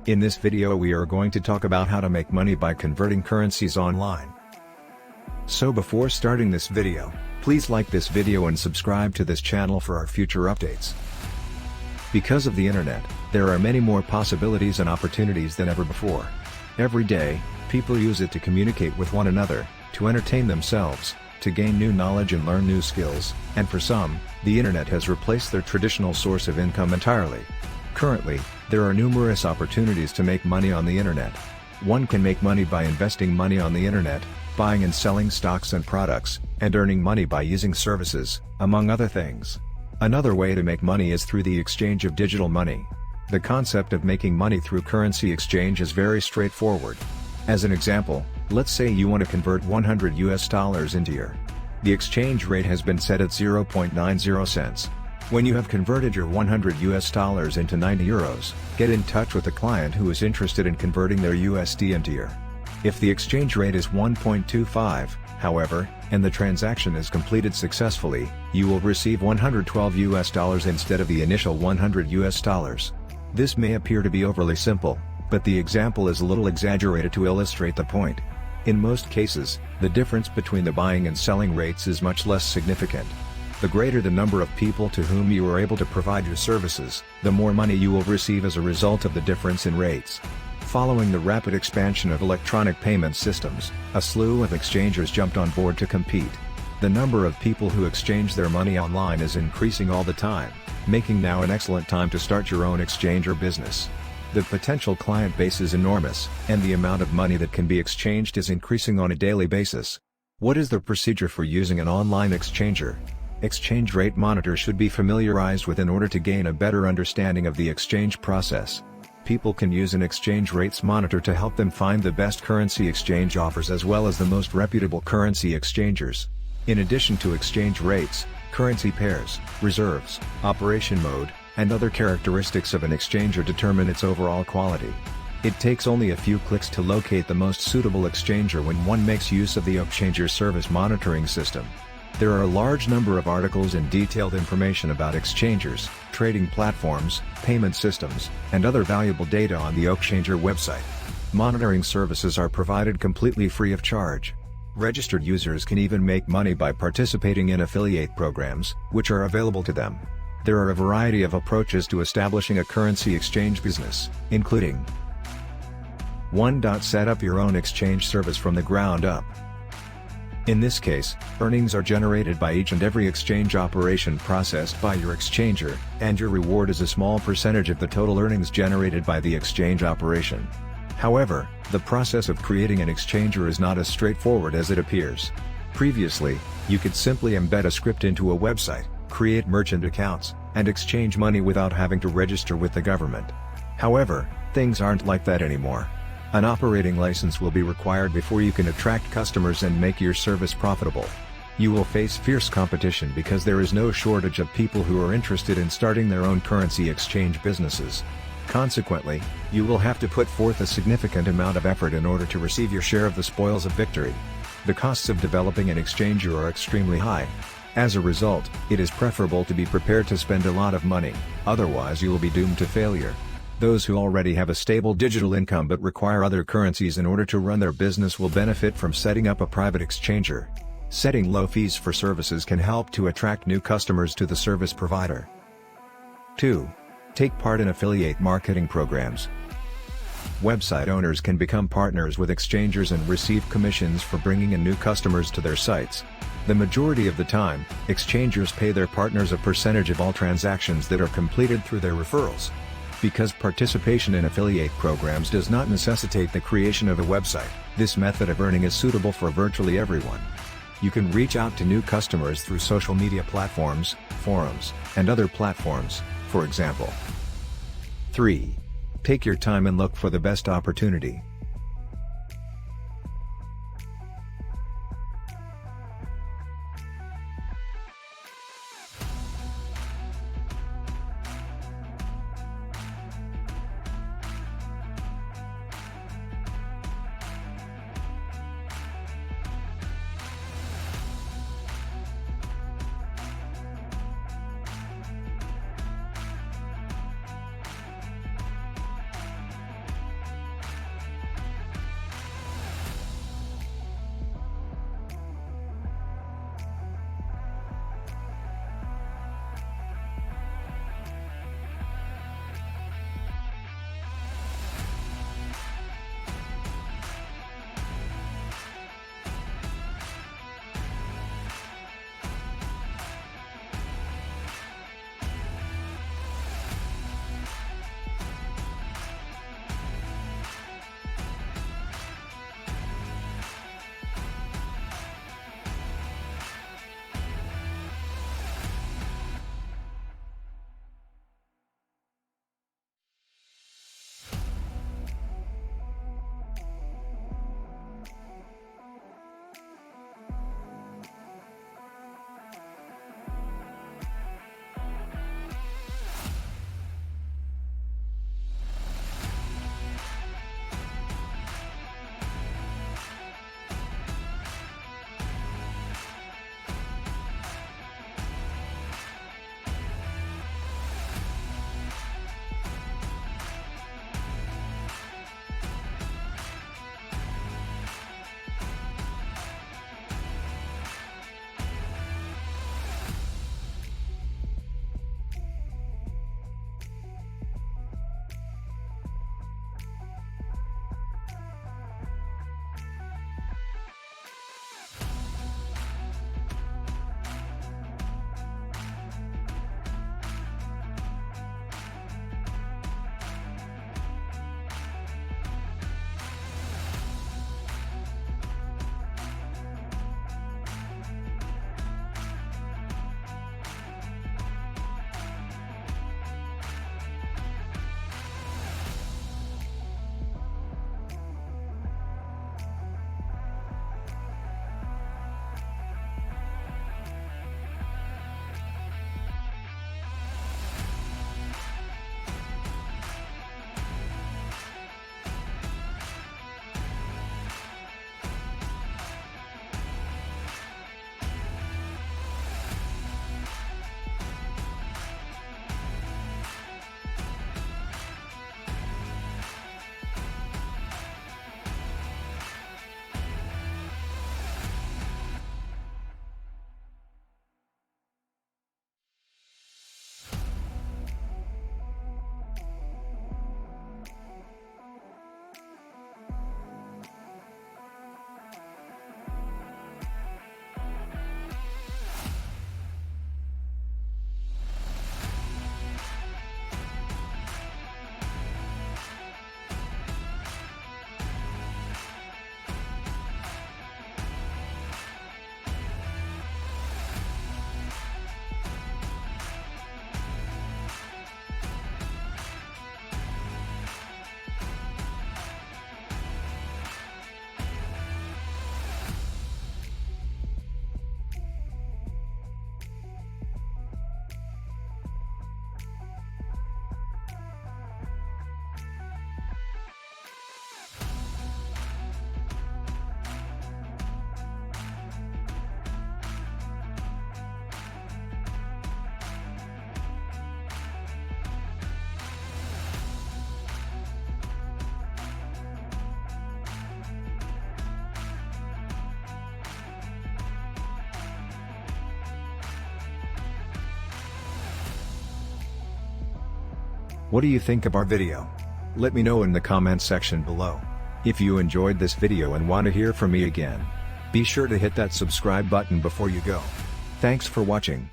In this video we are going to talk about how to make money by converting currencies online. So before starting this video, please like this video and subscribe to this channel for our future updates. Because of the internet, there are many more possibilities and opportunities than ever before. Every day, people use it to communicate with one another, to entertain themselves, to gain new knowledge and learn new skills, and for some, the internet has replaced their traditional source of income entirely. Currently, there are numerous opportunities to make money on the internet. One can make money by investing money on the internet, buying and selling stocks and products, and earning money by using services, among other things. Another way to make money is through the exchange of digital money. The concept of making money through currency exchange is very straightforward. As an example, let's say you want to convert $100 into your. The exchange rate has been set at 0.90 cents. When you have converted your $100 into 90 euros, get in touch with the client who is interested in converting their USD into your. If the exchange rate is 1.25, however, and the transaction is completed successfully, you will receive $112 instead of the initial $100. This may appear to be overly simple, but the example is a little exaggerated to illustrate the point. In most cases, the difference between the buying and selling rates is much less significant. The greater the number of people to whom you are able to provide your services, the more money you will receive as a result of the difference in rates. Following the rapid expansion of electronic payment systems, a slew of exchangers jumped on board to compete. The number of people who exchange their money online is increasing all the time, making now an excellent time to start your own exchange or business. The potential client base is enormous, and the amount of money that can be exchanged is increasing on a daily basis. What is the procedure for using an online exchanger? Exchange rate monitors should be familiarized with in order to gain a better understanding of the exchange process. People can use an exchange rates monitor to help them find the best currency exchange offers as well as the most reputable currency exchangers. In addition to exchange rates, currency pairs, reserves, operation mode, and other characteristics of an exchanger determine its overall quality. It takes only a few clicks to locate the most suitable exchanger when one makes use of the exchanger service monitoring system. There are a large number of articles and detailed information about exchangers, trading platforms, payment systems, and other valuable data on the exchanger website. Monitoring services are provided completely free of charge. Registered users can even make money by participating in affiliate programs, which are available to them. There are a variety of approaches to establishing a currency exchange business, including 1. Set up your own exchange service from the ground up. In this case, earnings are generated by each and every exchange operation processed by your exchanger, and your reward is a small percentage of the total earnings generated by the exchange operation. However, the process of creating an exchanger is not as straightforward as it appears. Previously, you could simply embed a script into a website, create merchant accounts, and exchange money without having to register with the government. However, things aren't like that anymore. An operating license will be required before you can attract customers and make your service profitable. You will face fierce competition because there is no shortage of people who are interested in starting their own currency exchange businesses. Consequently, you will have to put forth a significant amount of effort in order to receive your share of the spoils of victory. The costs of developing an exchanger are extremely high. As a result, it is preferable to be prepared to spend a lot of money, otherwise you will be doomed to failure. Those who already have a stable digital income but require other currencies in order to run their business will benefit from setting up a private exchanger. Setting low fees for services can help to attract new customers to the service provider. 2. Take part in affiliate marketing programs. Website owners can become partners with exchangers and receive commissions for bringing in new customers to their sites. The majority of the time, exchangers pay their partners a percentage of all transactions that are completed through their referrals. Because participation in affiliate programs does not necessitate the creation of a website, this method of earning is suitable for virtually everyone. You can reach out to new customers through social media platforms, forums, and other platforms, for example. 3. Take your time and look for the best opportunity. What do you think of our video? Let me know in the comment section below. If you enjoyed this video and want to hear from me again, be sure to hit that subscribe button before you go. Thanks for watching.